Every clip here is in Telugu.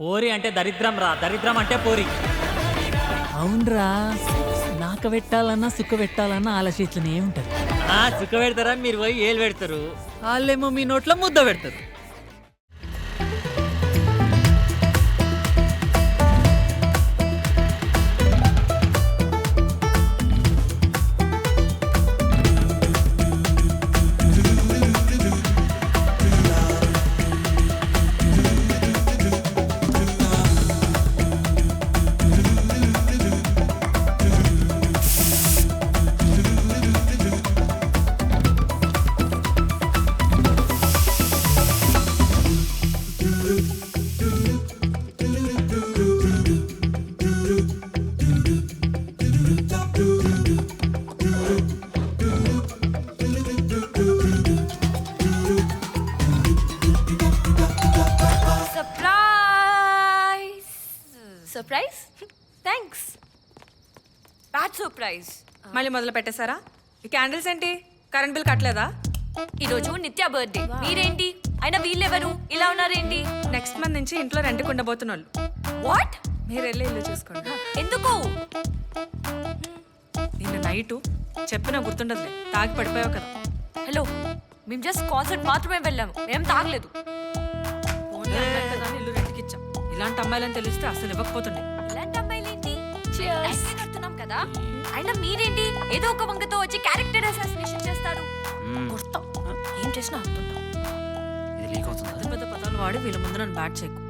పోరి అంటే దరిద్రం రా, దరిద్రం అంటే పోరి. అవునరా, నాక పెట్టాలన్నా సుఖ పెట్టాలన్నా ఆలోచించనే ఉంటది. సుఖ పెడతారని మీరు పోయి ఏలు పెడతారు, వాళ్ళేమో మీ నోట్లో ముద్ద పెడతారు. Surprise thanks. Bad surprise. మళ్ళీ మొదలు పెట్టేశారా? ఈ క్యాండిల్స్ ఏంటి? కరెంట్ బిల్ కట్టలేదా? ఈరోజు నిత్య బర్త్డే. మీరేంటి అయినా వీళ్ళెవరు ఇలా ఉన్నారేంటి? నెక్స్ట్ మంత్ నుంచి ఇంట్లో రెంట్కి ఉండబోతున్న వాళ్ళు. వాట్? మీరు వెళ్ళి ఇల్లు చూసుకోండి. ఎందుకు? నిన్న నైటు చెప్పినా గుర్తుండదులే, తాగి పడిపోయావు కదా. హలో, మేము జస్ట్ కాన్సర్ట్ మాత్రమే వెళ్ళాము, మేము తాగలేదు. ఇల్లు రెంట్కి ఇచ్చాం. ఇలాంటి అమ్మాయిలని తెలిస్తే అసలు ఇవ్వకపోతుండే. ఇలాంటి అమ్మాయిలేంటి? కడుతున్నాం కదా. అయినా మీరేంటి ఏదో ఒక వంగతో వచ్చి క్యారెక్టర్ అసాసినేషన్ చేస్తారు. గుర్తం ఏం చేసినా ఆపుతుంటాం. ఇది లీక్ అవుతుందా? పెద్ద పెద్ద పదాలు వాడి వీళ్ళ ముందు నన్ను బ్యాట్ చేయకు.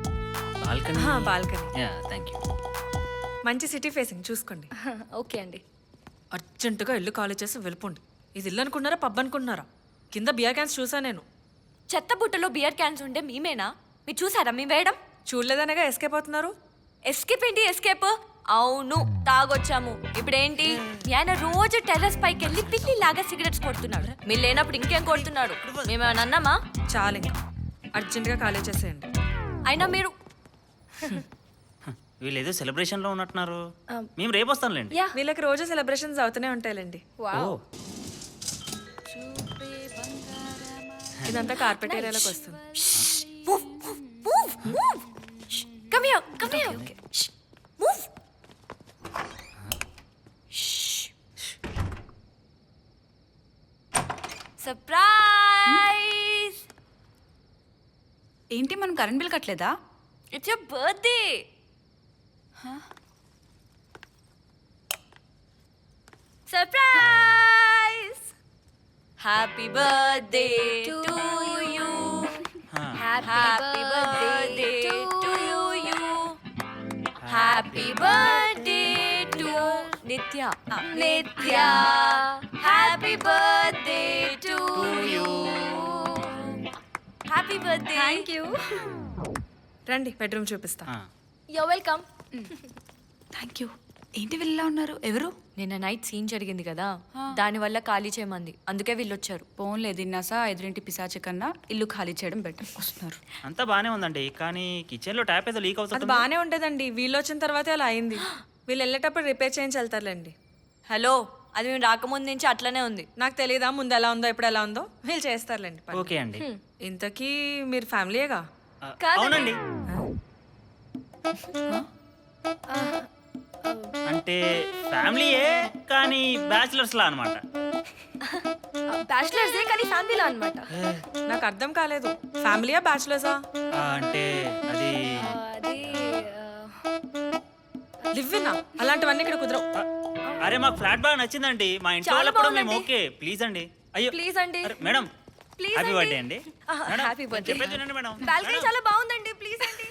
బాల్కనీ. బాల్కనీ. Thank you. మంచి సిటీ ఫేసింగ్ చూసుకోండి. ఓకే అండి. అర్జెంటుగా ఇల్లు ఖాళీ చేసి వెళ్ళిపోండి. ఇది ఇల్లు అనుకున్నారా పబ్ అనుకున్నారా? కింద బియర్ క్యాన్స్ చూసా నేను. చెత్త బుట్టలో బియర్ క్యాన్స్ ఉంటే మేమేనా? మీరు చూసారా మేము వేయడం? చూడలేదనగా ఎస్కేప్ అవుతున్నారు. ఎస్కేప్ ఏంటి ఎస్కేప్? అవును, తాగొచ్చాము. ఇప్పుడేంటి? మీ ఆయన రోజు టెర్రస్ పైకి వెళ్ళి పిల్లిలాగా సిగరెట్స్ కొడుతున్నాడు. మీరు లేనప్పుడు ఇంకేం కొడుతున్నాడు? మేమేమైనా అన్నామా? చాలు, ఇంకా అర్జెంటుగా ఖాళీ చేసేయండి. అయినా మీరు వీళ్ళు ఏదో సెలబ్రేషన్ లో ఉన్నట్టున్నారు. మేము రేపు వస్తాంలేండి. వీళ్ళకి రోజు సెలబ్రేషన్స్ అవుతూనే ఉంటాయిలేండి. ఇదంతా కార్పెట్ ఏరియాలోకి వస్తుంది. Come here, come here. Shh. Move. Surprise! ఏంటి మనం కరెంట్ బిల్ కట్టలేదా? It's your birthday. Surprise! Happy birthday to you. Happy birthday to you. Happy birthday to Nitya. Nitya. Happy birthday to you. Happy birthday. Thank you. రండి, బెడ్రూమ్ చూపిస్తా. You're welcome. Thank you. ఏంటి వీళ్ళలా ఉన్నారు? ఎవరు? నిన్న నైట్ సీన్ జరిగింది కదా, దానివల్ల ఖాళీ చేయమంది, అందుకే వీళ్ళు వచ్చారు. ఫోన్లే తిన్నాసా 5 పిశాచి కన్నా ఇల్లు ఖాళీ చేయడం బెటర్. వస్తున్నారు. అంతా బానే ఉందండి, కానీ కిచెన్ లో ట్యాప్ ఏదో లీక్ అది అవుతుంది. బాగానే ఉండదండి, వీళ్ళు వచ్చిన తర్వాతే అలా అయింది. వీళ్ళు వెళ్ళేటప్పుడు రిపేర్ చేయించి వెళ్తారులేండి. హలో, అది మేము రాకముందు నుంచి అట్లనే ఉంది. నాకు తెలియదా ముందు ఎలా ఉందో ఇప్పుడు ఎలా ఉందో? వీళ్ళు చేస్తారులేండి పని. ఓకే అండి. ఇంతకీ మీరు ఫ్యామిలీయేగా? అవునండి. అంటే ఫ్యామిలీయే కానీ బ్యాచిలర్స్ లా అనమాట. బ్యాచిలర్సే కానీ ఫ్యామిలీలా అన్నమాట. నాకు అర్థం కాలేదు, ఫ్యామిలీయా బ్యాచిలర్సా? అంటే అది లివ్వినా? అలాంటివన్నీ ఇక్కడ కుదరవు. అరే మాకు ఫ్లాట్ బాగా నచ్చిందండి, మా ఇంట్లో చాలా వాళ్ళప్పుడు మేము బాగుందండి. ఓకే. ప్లీజ్ అండి. అయ్యో ప్లీజ్ అండి. అరే, మేడం ప్లీజ్ హ్యాపీ అండి. బర్త్డే అండి. Madam, happy birthday. చెప్పేది వినండి మేడం. బాల్కనీ చాలా బాగుందండి, ప్లీజ్ అండి.